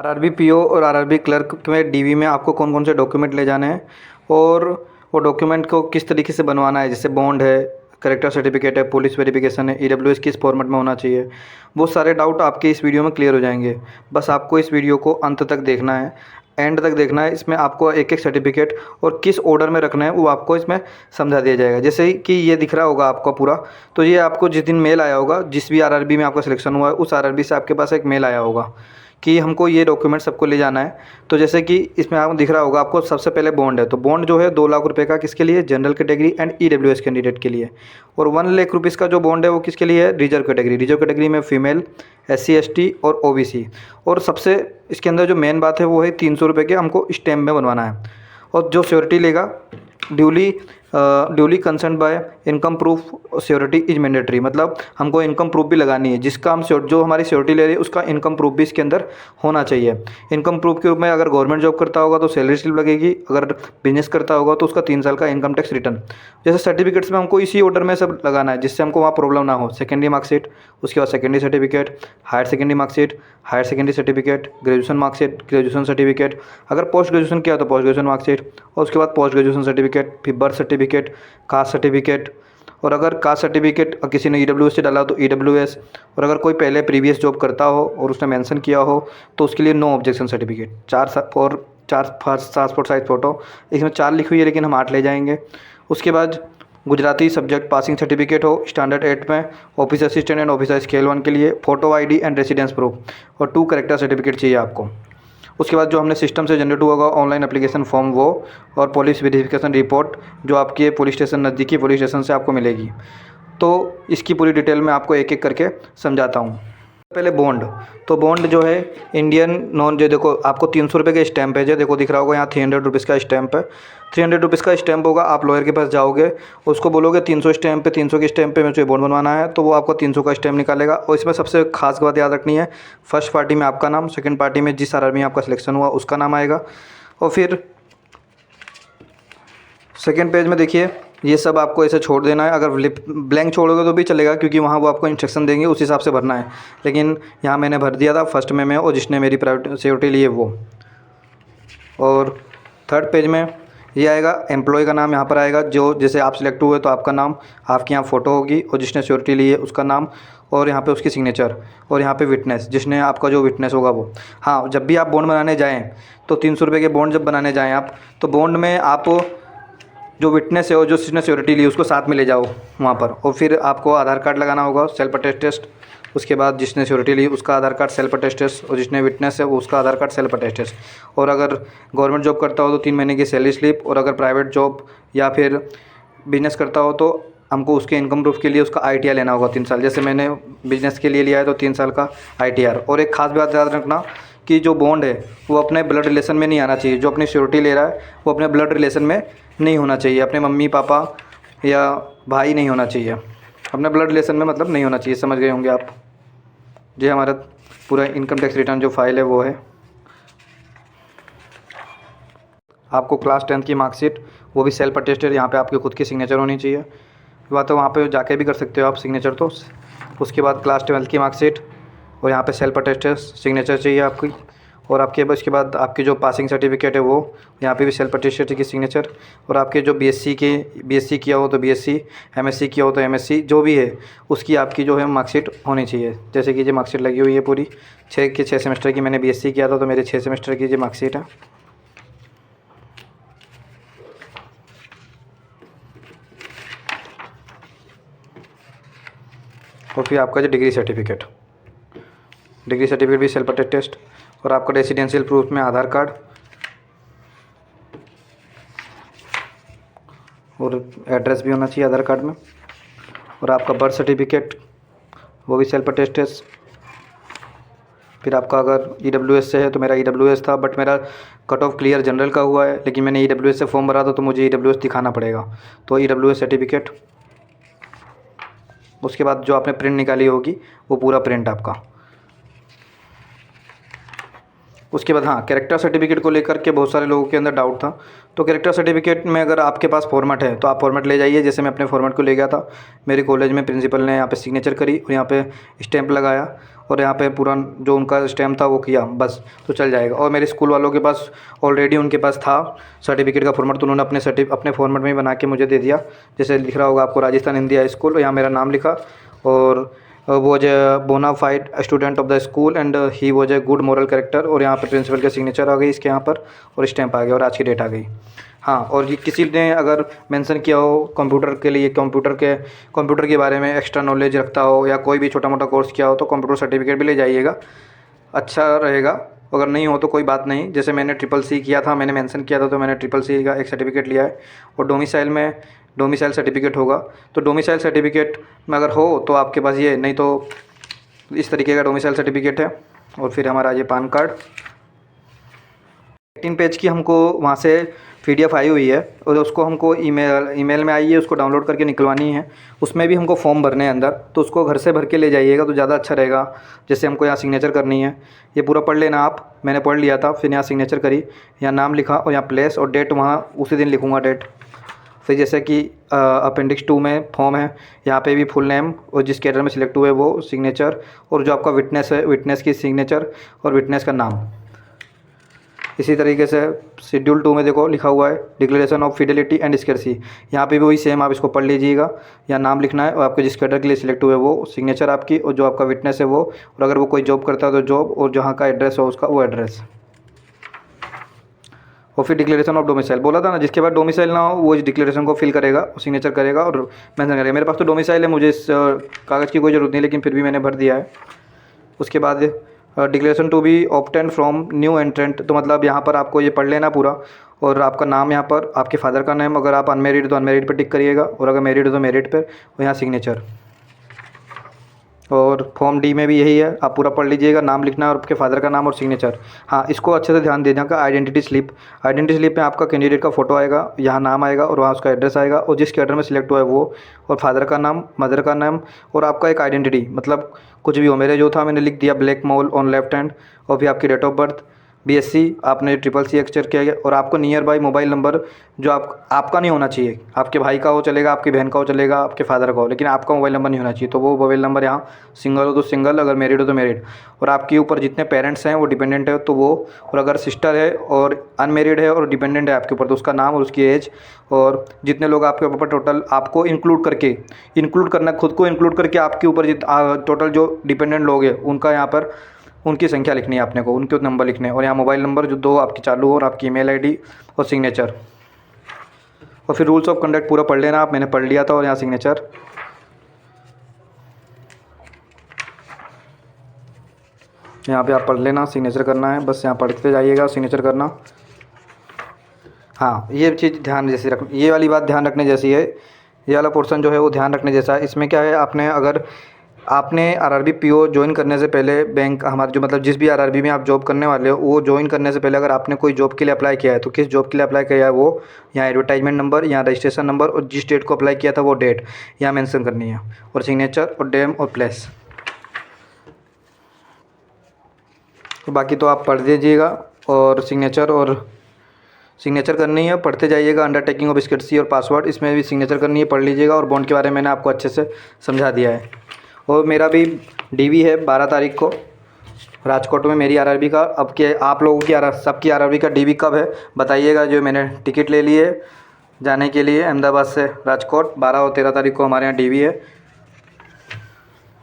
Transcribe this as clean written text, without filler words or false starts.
RRB PO और RRB clerk में DV में आपको कौन कौन से डॉक्यूमेंट ले जाने हैं और वो डॉक्यूमेंट को किस तरीके से बनवाना है, जैसे बॉन्ड है, करेक्टर सर्टिफिकेट है, पुलिस वेरिफिकेशन है, ईडब्ल्यूएस किस फॉर्मेट में होना चाहिए। वो सारे डाउट आपके इस वीडियो में क्लियर हो जाएंगे। बस आपको इस वीडियो को अंत तक देखना है, एंड तक देखना है। इसमें आपको एक एक सर्टिफिकेट और किस ऑर्डर में रखना है वो आपको इसमें समझा दिया जाएगा। जैसे ही कि ये दिख रहा होगा आपका पूरा, तो ये आपको जिस दिन मेल आया होगा, जिस भी आरआरबी में आपका सिलेक्शन हुआ है उस आरआरबी से आपके पास एक मेल आया होगा कि हमको ये डॉक्यूमेंट सबको ले जाना है। तो जैसे कि इसमें आपको दिख रहा होगा, आपको सबसे पहले बॉन्ड है, तो बॉन्ड जो है 2 लाख रुपए का किसके लिए, general category and EWS candidate के लिए। और 1 लाख रुपीज़ का जो बॉन्ड है वो किसके लिए है, रिजर्व कैटेगरी। रिजर्व कैटेगरी में फीमेल, SC ST और OBC। और सबसे इसके अंदर जो मेन बात है वो है 300 रुपये के हमको स्टैम्प में बनवाना है। और जो श्योरिटी लेगा, duly concern bye income proof surety is mandatory, मतलब हमको इनकम प्रूफ भी लगानी है। जिसका हम जो हमारी श्योरिटी ले रही है उसका इनकम प्रूफ भी इसके अंदर होना चाहिए। इनकम प्रूफ के रूप में अगर गवर्नमेंट जॉब करता होगा तो सैलरी स्लिप लगेगी, अगर बिजनेस करता होगा तो उसका 3 साल का इनकम टैक्स रिटर्न। जैसे सर्टिफिकेट्स में हमको इसी ऑर्डर में सब लगाना है जिससे हमको वहाँ प्रॉब्लम ना हो। सेकेंडरी मार्कशीट, उसके बाद secondary certificate, higher secondary marksheet, higher secondary certificate, graduation marksheet, graduation certificate, अगर पोस्ट ग्रेजुएशन किया तो पोस्ट ग्रेजुएशन मार्कशीट, और उसके बाद पोस्ट ग्रेजुएशन सर्टिफिकेट, फिर बर्थ सर्टिफिकेट, कास्ट सर्टिफिकेट, और अगर कास्ट सर्टिफिकेट किसी ने ईडब्ल्यूएस से डाला तो ईडब्ल्यूएस, और अगर कोई पहले प्रीवियस जॉब करता हो और उसने मेंशन किया हो तो उसके लिए no objection certificate, 4 passport size photo. इसमें 4 लिखी हुई है लेकिन हम 8 ले जाएंगे। उसके बाद गुजराती सब्जेक्ट पासिंग सर्टिफिकेट हो स्टैंडर्ड 8 में, office assistant and officer scale 1 के लिए, photo ID and residence proof, और 2 करेक्टर सर्टिफिकेट चाहिए आपको। उसके बाद जो हमने सिस्टम से जनरेट हुआ होगा ऑनलाइन एप्लीकेशन फॉर्म वो, और पुलिस वेरिफिकेशन रिपोर्ट जो आपके पुलिस स्टेशन, नज़दीकी पुलिस स्टेशन से आपको मिलेगी। तो इसकी पूरी डिटेल में आपको एक एक करके समझाता हूँ। पहले बॉन्ड, तो बॉन्ड जो है इंडियन नॉन, जो देखो आपको 300 रुपये का स्टैंप है, जो देखो दिख रहा होगा यहाँ 300 रुपीज़ का स्टैंप है। 300 रुपीज़ का स्टैंप होगा। आप लॉयर के पास जाओगे, उसको बोलोगे 300 स्टैंप पे, 300 के स्टैंप पे मुझे बॉन्ड बनवाना है, तो वो आपको 300 का स्टैंप निकालेगा। और इसमें सबसे खास बात याद रखनी है, फर्स्ट पार्टी में आपका नाम, सेकंड पार्टी में जिस आरआरबी में आपका सिलेक्शन हुआ उसका नाम आएगा। और फिर सेकेंड पेज में देखिए ये सब आपको ऐसे छोड़ देना है। अगर ब्लैंक छोड़ोगे तो भी चलेगा क्योंकि वहाँ वो आपको इंस्ट्रक्शन देंगे, उस हिसाब से भरना है। लेकिन यहाँ मैंने भर दिया था फर्स्ट में और जिसने मेरी प्राइवेट सिक्योरिटी ली है वो। और थर्ड पेज में ये आएगा, एम्प्लॉय का नाम यहाँ पर आएगा, जो जैसे आप सिलेक्ट हुए तो आपका नाम, आपकी यहाँ फ़ोटो होगी और जिसने सिक्योरिटी ली है उसका नाम, और यहाँ पे उसकी सिग्नेचर, और यहाँ पे विटनेस, जिसने आपका जो विटनेस होगा वो। हाँ, जब भी आप बॉन्ड बनाने जाएँ तो 300 रुपये के बॉन्ड जब बनाने जाएँ आप, तो बॉन्ड में आप जो विटनेस है और जो जिसने सिक्योरिटी ली उसको साथ में ले जाओ वहाँ पर। और फिर आपको आधार कार्ड लगाना होगा, सेल्फ अटेस्टेड। उसके बाद जिसने सिक्योरिटी ली उसका आधार कार्ड सेल्फ अटेस्टेड, और जिसने विटनेस है वो उसका आधार कार्ड सेल्फ अटेस्टेड। और अगर गवर्नमेंट जॉब करता हो तो 3 महीने की सैलरी स्लिप, और अगर प्राइवेट जॉब या फिर बिजनेस करता हो तो हमको उसके इनकम प्रूफ के लिए उसका ITR लेना होगा 3 साल। जैसे मैंने बिजनेस के लिए लिया है तो 3 साल का ITR। और एक खास बात याद रखना कि जो बॉन्ड है वो अपने ब्लड रिलेशन में नहीं आना चाहिए। जो अपनी सिक्योरिटी ले रहा है वो अपने ब्लड रिलेशन में नहीं होना चाहिए, अपने मम्मी पापा या भाई नहीं होना चाहिए, अपने ब्लड रिलेशन में मतलब नहीं होना चाहिए। समझ गए होंगे आप। ये हमारा पूरा इनकम टैक्स रिटर्न जो फाइल है वो है। आपको क्लास 10 की मार्कशीट, वो भी सेल्फ अटेस्टेड, यहाँ पे आपकी खुद की सिग्नेचर होनी चाहिए। बात तो वहाँ पे जाके भी कर सकते हो आप सिग्नेचर तो। उसके बाद क्लास 12 की मार्कशीट, और यहाँ पे सेल्फ अटेस्टेड सिग्नेचर चाहिए आपकी। और आपके उसके बाद आपकी जो पासिंग सर्टिफिकेट है वो, यहाँ पे भी सेल्फ अटेस्टेड की सिग्नेचर। और आपके जो BSc किया हो तो BSc, MSc किया हो तो MSc, जो भी है उसकी आपकी जो है मार्कशीट होनी चाहिए। जैसे कि ये मार्कशीट लगी हुई है पूरी 6 सेमेस्टर की। मैंने BSc किया था तो मेरे 6 सेमेस्टर की ये मार्कशीट है। और फिर आपका जो डिग्री सर्टिफिकेट भी सेल्फ अटेस्टेड। और आपका रेसिडेंशियल प्रूफ में आधार कार्ड और एड्रेस भी होना चाहिए आधार कार्ड में। और आपका बर्थ सर्टिफिकेट वो भी सेल्फ अटेस्टेड। फिर आपका अगर EWS से है तो मेरा EWS था, बट मेरा कट ऑफ क्लियर जनरल का हुआ है, लेकिन मैंने EWS से फॉर्म भरा था तो मुझे EWS दिखाना पड़ेगा, तो EWS सर्टिफिकेट। उसके बाद जो आपने प्रिंट निकाली होगी वो पूरा प्रिंट आपका। उसके बाद हाँ, कैरेक्टर सर्टिफिकेट को लेकर के बहुत सारे लोगों के अंदर डाउट था। तो कैरेक्टर सर्टिफिकेट में अगर आपके पास फॉर्मेट है तो आप फॉर्मेट ले जाइए। जैसे मैं अपने फॉर्मेट को ले गया था, मेरे कॉलेज में प्रिंसिपल ने यहाँ पे सिग्नेचर करी और यहाँ पे स्टैंप लगाया, और यहाँ पे पूरा जो उनका स्टैम्प था वो किया बस, तो चल जाएगा। और मेरे स्कूल वालों के पास ऑलरेडी उनके पास था सर्टिफिकेट का फॉर्मेट, तो उन्होंने अपने फॉर्मेट में ही बना के मुझे दे दिया। जैसे लिख रहा होगा आपको राजस्थान हिंदी हाई स्कूल, यहाँ मेरा नाम लिखा, और was a bonafide student of the school and he was a good moral character, और यहाँ पर प्रिंसिपल की सिग्नेचर आ गई इसके यहाँ पर, और स्टैम्प आ गया, और आज की डेट आ गई। हाँ, और ये किसी ने अगर मेंशन किया हो कंप्यूटर के लिए, कंप्यूटर के बारे में एक्स्ट्रा नॉलेज रखता हो, या कोई भी छोटा मोटा कोर्स किया हो, तो कंप्यूटर सर्टिफिकेट भी ले जाइएगा, अच्छा रहेगा। अगर नहीं हो तो कोई बात नहीं, जैसे मैंने CCC किया था, मैंने मेंशन किया था, तो मैंने CCC का एक सर्टिफिकेट लिया है। और डोमिसाइल सर्टिफिकेट होगा, तो डोमिसाइल सर्टिफिकेट में अगर हो तो आपके पास ये, नहीं तो इस तरीके का डोमिसाइल सर्टिफिकेट है। और फिर हमारा ये पान कार्ड 18 पेज की हमको वहाँ से PDF आई हुई है, और उसको हमको ईमेल में आई है, उसको डाउनलोड करके निकलवानी है। उसमें भी हमको फॉर्म भरने हैं अंदर, तो उसको घर से भर के ले जाइएगा तो ज़्यादा अच्छा रहेगा। जैसे हमको यहाँ सिग्नेचर करनी है, ये पूरा पढ़ लेना आप, मैंने पढ़ लिया था। फिर यहाँ सिग्नेचर करी, यहाँ नाम लिखा, और यहाँ प्लेस और डेट वहाँ उसी दिन लिखूँगा डेट। फिर जैसे कि अपेंडिक्स 2 में फॉर्म है, यहाँ पे भी फुल नेम और जिस कैडर में सिलेक्ट हुए वो सिग्नेचर, और जो आपका विटनेस है विटनेस की सिग्नेचर और विटनेस का नाम। इसी तरीके से शेड्यूल 2 में देखो लिखा हुआ है डिक्लेरेशन ऑफ फिडेलिटी एंड स्केर्सी, यहाँ पे भी वही सेम, आप इसको पढ़ लीजिएगा। यहाँ नाम लिखना है, और आपके जिस कैडर के लिए सिलेक्ट हुए वो सिग्नेचर आपकी, और जो आपका विटनेस है वो, और अगर वो कोई जॉब करता है तो जॉब, और जहाँ का एड्रेस हो उसका वो एड्रेस। और फिर डिक्लेरेशन ऑफ डोमिसाइल बोला था ना, जिसके बाद डोमिसाइल ना हो वो इस डिक्लेरेशन को फिल करेगा, सिग्नेचर करेगा और मेंशन करेगा। मेरे पास तो डोमिसाइल है, मुझे इस कागज़ की कोई ज़रूरत नहीं, लेकिन फिर भी मैंने भर दिया है। उसके बाद declaration to be obtain from new entrant, तो मतलब यहाँ पर आपको ये पढ़ लेना पूरा, और आपका नाम यहाँ पर, आपके फादर का नेम, अगर आप अनमेरिड तो अनमेरिड पर टिक करिएगा, और अगर मैरिड हो तो मैरिड पर, और यहाँ सिग्नेचर। और फॉर्म डी में भी यही है, आप पूरा पढ़ लीजिएगा, नाम लिखना है और आपके फादर का नाम और सिग्नेचर। हाँ, इसको अच्छे से ध्यान देना का आइडेंटिटी स्लिप में आपका कैंडिडेट का फ़ोटो आएगा, यहाँ नाम आएगा और वहाँ उसका एड्रेस आएगा, और जिस कैडर में सिलेक्ट हुआ है वो, और फादर का नाम, मदर का नाम, और आपका एक आइडेंटिटी, मतलब कुछ भी हो। मेरे जो था मैंने लिख दिया black mole on left hand, और फिर आपकी डेट ऑफ बर्थ, BSc आपने CCC एक्सचर किया गया, और आपको नियर बाई मोबाइल नंबर जो आपका नहीं होना चाहिए, आपके भाई का हो चलेगा, आपकी बहन का हो चलेगा, आपके फादर का हो, लेकिन आपका मोबाइल नंबर नहीं होना चाहिए। तो वो मोबाइल नंबर यहाँ सिंगल हो तो सिंगल, अगर मैरिड हो तो मैरिड, और आपके ऊपर जितने पेरेंट्स हैं वो डिपेंडेंट है तो वो, और अगर सिस्टर है और अनमेरिड है और डिपेंडेंट है आपके ऊपर तो उसका नाम और उसकी एज, और जितने लोग आपके ऊपर टोटल आपको इंक्लूड करना, खुद को इंक्लूड करके आपके ऊपर टोटल जो डिपेंडेंट लोग हैं उनका यहाँ पर उनकी संख्या लिखनी है आपने को, उनके नंबर लिखने हैं, और यहाँ मोबाइल नंबर जो 2 आपकी चालू हो, और आपकी ईमेल आईडी और सिग्नेचर। और फिर रूल्स ऑफ कंडक्ट पूरा पढ़ लेना आप, मैंने पढ़ लिया था, और यहाँ सिग्नेचर। यहाँ पे आप पढ़ लेना, सिग्नेचर करना है, बस यहाँ पढ़ते जाइएगा, सिग्नेचर करना। हाँ, ये चीज़ ध्यान जैसे ये वाली बात ध्यान रखने जैसी है, ये वाला पोर्शन जो है वो ध्यान रखने जैसा है। इसमें क्या है, आपने RRB PO ज्वाइन करने से पहले, बैंक हमारे जो मतलब जिस भी RRB में आप जॉब करने वाले हो, वो ज्वाइन करने से पहले अगर आपने कोई जॉब के लिए अप्लाई किया है तो किस जॉब के लिए अप्लाई किया है वो यहाँ एडवर्टाइजमेंट नंबर, यहाँ रजिस्ट्रेशन नंबर, और जिस डेट को अप्लाई किया था वो डेट यहाँ मेंशन करनी है, और सिग्नेचर और डेम और प्लेस। तो बाकी तो आप पढ़ दीजिएगा, और सिग्नेचर करनी है, पढ़ते जाइएगा। अंडरटेकिंग ऑफ स्केर्सी और पासवर्ड, इसमें भी सिग्नेचर करनी है, पढ़ लीजिएगा। और बॉन्ड के बारे में मैंने आपको अच्छे से समझा दिया है। और मेरा भी DV है 12 तारीख को राजकोट में, मेरी RRB का। अब के आप लोगों की सबकी RRB का DV कब है बताइएगा। जो मैंने टिकट ले ली है जाने के लिए अहमदाबाद से राजकोट, 12 और 13 तारीख को हमारे यहाँ DV है।